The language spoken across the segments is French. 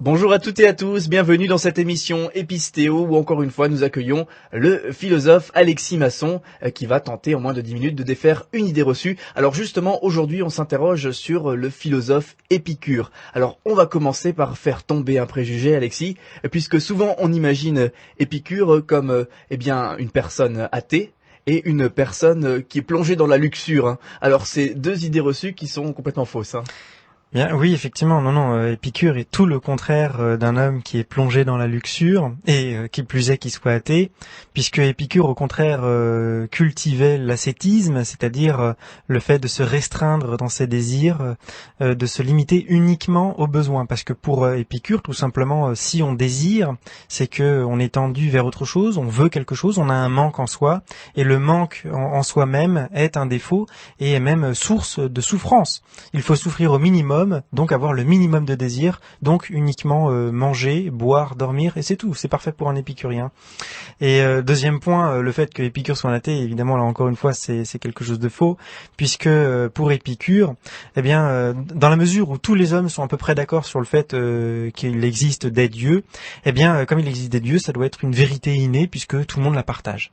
Bonjour à toutes et à tous, bienvenue dans cette émission Épistéo où encore une fois nous accueillons le philosophe Alexis Masson qui va tenter en moins de 10 minutes de défaire une idée reçue. Alors justement aujourd'hui on s'interroge sur le philosophe Épicure. Alors on va commencer par faire tomber un préjugé Alexis, puisque souvent on imagine Épicure comme une personne athée et une personne qui est plongée dans la luxure. Alors c'est deux idées reçues qui sont complètement fausses. Bien, oui, effectivement, non, Épicure est tout le contraire d'un homme qui est plongé dans la luxure et qui plus est qu'il soit athée, puisque Épicure, au contraire, cultivait l'ascétisme, c'est-à-dire le fait de se restreindre dans ses désirs, de se limiter uniquement aux besoins, parce que pour Épicure, tout simplement, si on désire, c'est que on est tendu vers autre chose, on veut quelque chose, on a un manque en soi, et le manque en soi-même est un défaut et est même source de souffrance. Il faut souffrir au minimum, donc avoir le minimum de désir, donc uniquement manger, boire, dormir, et c'est tout. C'est parfait pour un épicurien. Et deuxième point, le fait que Épicure soit un athée, évidemment, là encore une fois, c'est quelque chose de faux, puisque pour Épicure, dans la mesure où tous les hommes sont à peu près d'accord sur le fait qu'il existe des dieux, comme il existe des dieux, ça doit être une vérité innée, puisque tout le monde la partage.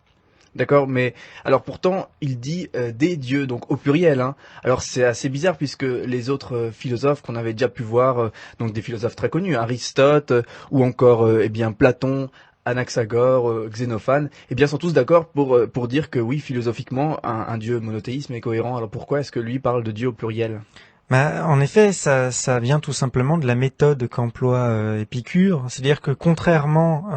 D'accord, mais alors pourtant il dit des dieux, donc au pluriel. Alors c'est assez bizarre puisque les autres philosophes qu'on avait déjà pu voir, donc des philosophes très connus, Aristote ou encore Platon, Anaxagore, Xénophane, sont tous d'accord pour dire que oui, philosophiquement, un dieu monothéisme est cohérent. Alors pourquoi est-ce que lui parle de dieu au pluriel ? En effet, ça vient tout simplement de la méthode qu'emploie Épicure, c'est-à-dire que contrairement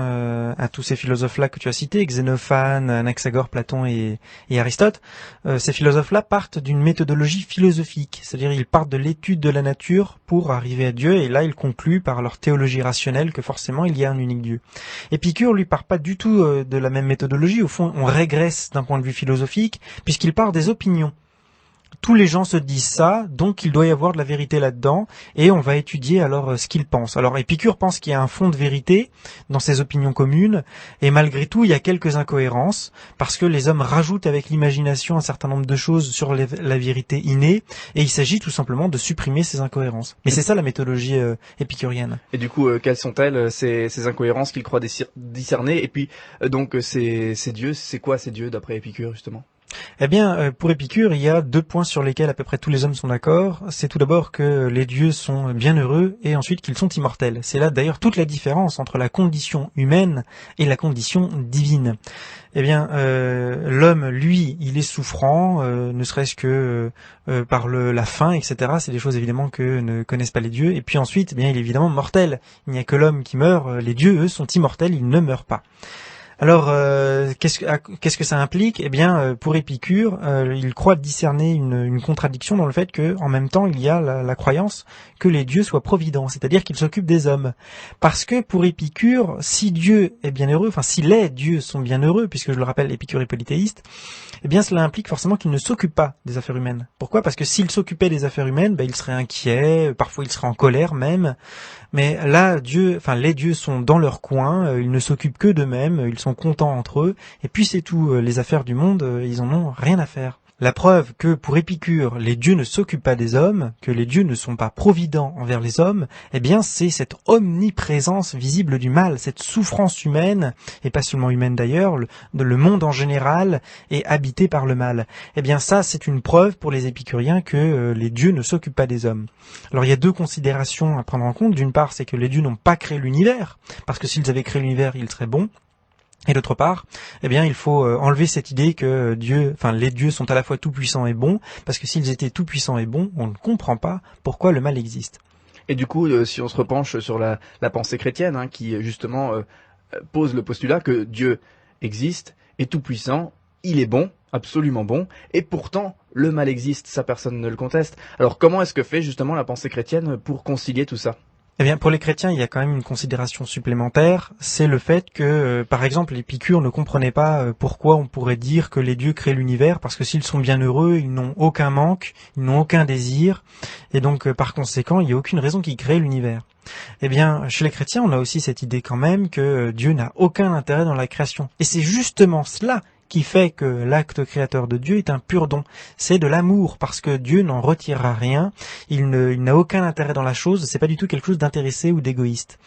à tous ces philosophes-là que tu as cités, Xénophane, Anaxagore, Platon et Aristote, ces philosophes-là partent d'une méthodologie philosophique, c'est-à-dire ils partent de l'étude de la nature pour arriver à Dieu, et là ils concluent par leur théologie rationnelle que forcément il y a un unique Dieu. Épicure lui part pas du tout de la même méthodologie, au fond on régresse d'un point de vue philosophique, puisqu'il part des opinions. Tous les gens se disent ça, donc il doit y avoir de la vérité là-dedans, et on va étudier alors ce qu'ils pensent. Alors Épicure pense qu'il y a un fond de vérité dans ces opinions communes, et malgré tout il y a quelques incohérences, parce que les hommes rajoutent avec l'imagination un certain nombre de choses sur la vérité innée, et il s'agit tout simplement de supprimer ces incohérences. Mais c'est ça la méthodologie épicurienne. Et du coup, quelles sont-elles ces incohérences qu'il croit discerner ? Et puis, ces dieux, c'est quoi ces dieux d'après Épicure justement ? Pour Épicure, il y a deux points sur lesquels à peu près tous les hommes sont d'accord. C'est tout d'abord que les dieux sont bienheureux et ensuite qu'ils sont immortels. C'est là d'ailleurs toute la différence entre la condition humaine et la condition divine. L'homme, lui, il est souffrant, ne serait-ce que par la faim, etc. C'est des choses évidemment que ne connaissent pas les dieux. Et puis ensuite, il est évidemment mortel. Il n'y a que l'homme qui meurt. Les dieux, eux, sont immortels, ils ne meurent pas. Alors, qu'est-ce que ça implique ? Pour Épicure, il croit discerner une contradiction dans le fait que, en même temps, il y a la croyance que les dieux soient providents, c'est-à-dire qu'ils s'occupent des hommes. Parce que pour Épicure, si Dieu est bienheureux, enfin si les dieux sont bienheureux, puisque je le rappelle, Épicure est polythéiste, cela implique forcément qu'il ne s'occupe pas des affaires humaines. Pourquoi ? Parce que s'il s'occupait des affaires humaines, il serait inquiet, parfois il serait en colère même. Mais là, les dieux sont dans leur coin, ils ne s'occupent que d'eux-mêmes, ils sont contents entre eux, et puis c'est tout, les affaires du monde, ils en ont rien à faire. La preuve que pour Épicure, les dieux ne s'occupent pas des hommes, que les dieux ne sont pas providents envers les hommes, c'est cette omniprésence visible du mal, cette souffrance humaine, et pas seulement humaine d'ailleurs, le monde en général est habité par le mal. Ça, c'est une preuve pour les épicuriens que les dieux ne s'occupent pas des hommes. Alors il y a deux considérations à prendre en compte. D'une part, c'est que les dieux n'ont pas créé l'univers, parce que s'ils avaient créé l'univers, ils seraient bons. Et d'autre part, il faut enlever cette idée que les dieux sont à la fois tout-puissants et bons, parce que s'ils étaient tout-puissants et bons, on ne comprend pas pourquoi le mal existe. Et du coup, si on se repenche sur la pensée chrétienne, qui justement pose le postulat que Dieu existe, est tout-puissant, il est bon, absolument bon, et pourtant le mal existe, ça personne ne le conteste. Alors comment est-ce que fait justement la pensée chrétienne pour concilier tout ça ? Pour les chrétiens, il y a quand même une considération supplémentaire, c'est le fait que, par exemple, Épicure ne comprenait pas pourquoi on pourrait dire que les dieux créent l'univers, parce que s'ils sont bienheureux, ils n'ont aucun manque, ils n'ont aucun désir, et donc par conséquent, il n'y a aucune raison qu'ils créent l'univers. Chez les chrétiens, on a aussi cette idée quand même que Dieu n'a aucun intérêt dans la création. Et c'est justement cela qui fait que l'acte créateur de Dieu est un pur don. C'est de l'amour, parce que Dieu n'en retirera rien, il n'a aucun intérêt dans la chose, c'est pas du tout quelque chose d'intéressé ou d'égoïste.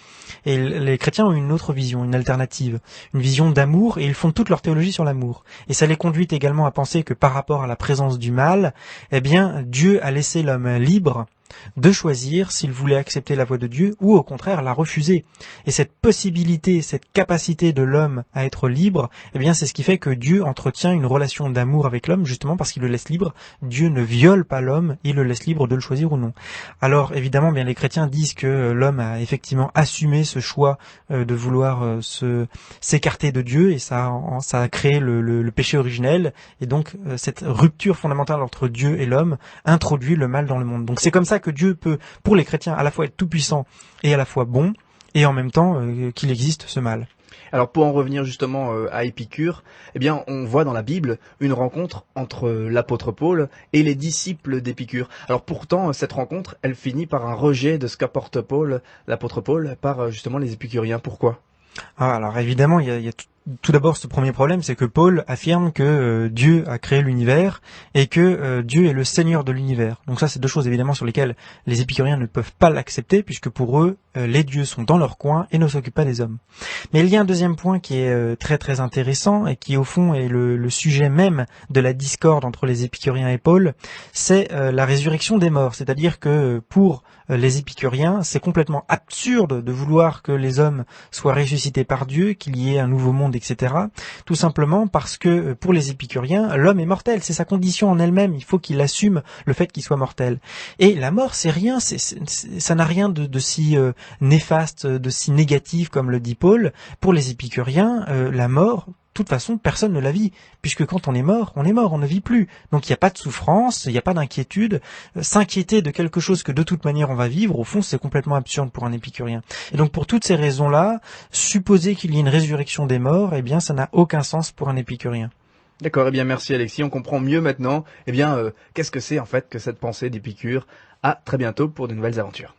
Et les chrétiens ont une autre vision, une alternative, une vision d'amour, et ils font toute leur théologie sur l'amour. Et ça les conduit également à penser que par rapport à la présence du mal, eh bien, Dieu a laissé l'homme libre de choisir s'il voulait accepter la voie de Dieu ou au contraire la refuser. Et cette possibilité, cette capacité de l'homme à être libre, eh bien c'est ce qui fait que Dieu entretient une relation d'amour avec l'homme, justement parce qu'il le laisse libre. Dieu ne viole pas l'homme, il le laisse libre de le choisir ou non. Alors évidemment, bien les chrétiens disent que l'homme a effectivement assumé ce choix de vouloir s'écarter de Dieu, et ça a créé le péché originel, et donc cette rupture fondamentale entre Dieu et l'homme introduit le mal dans le monde. Donc c'est comme ça que Dieu peut, pour les chrétiens, à la fois être tout-puissant et à la fois bon, et en même temps qu'il existe ce mal. Alors pour en revenir justement à Épicure, eh bien on voit dans la Bible une rencontre entre l'apôtre Paul et les disciples d'Épicure. Alors pourtant cette rencontre, elle finit par un rejet de ce qu'apporte Paul, l'apôtre Paul, par justement les épicuriens. Pourquoi ? Alors évidemment, il y a tout d'abord ce premier problème, c'est que Paul affirme que Dieu a créé l'univers et que Dieu est le Seigneur de l'univers. Donc ça, c'est deux choses évidemment sur lesquelles les épicuriens ne peuvent pas l'accepter, puisque pour eux, les dieux sont dans leur coin et ne s'occupent pas des hommes. Mais il y a un deuxième point qui est très très intéressant et qui au fond est le sujet même de la discorde entre les épicuriens et Paul, c'est la résurrection des morts. C'est-à-dire que pour les épicuriens, c'est complètement absurde de vouloir que les hommes soient ressuscités par Dieu, qu'il y ait un nouveau monde, etc. Tout simplement parce que pour les épicuriens, l'homme est mortel, c'est sa condition en elle-même, il faut qu'il assume le fait qu'il soit mortel. Et la mort, c'est rien, ça n'a rien de si néfaste, de si négatif comme le dit Paul. Pour les épicuriens, la mort, de toute façon, personne ne la vit, puisque quand on est mort, on ne vit plus. Donc il n'y a pas de souffrance, il n'y a pas d'inquiétude. S'inquiéter de quelque chose que de toute manière on va vivre, au fond, c'est complètement absurde pour un épicurien. Et donc pour toutes ces raisons-là, supposer qu'il y ait une résurrection des morts, eh bien ça n'a aucun sens pour un épicurien. D'accord, eh bien merci Alexis, on comprend mieux maintenant, qu'est-ce que c'est en fait que cette pensée d'Épicure. À très bientôt pour de nouvelles aventures.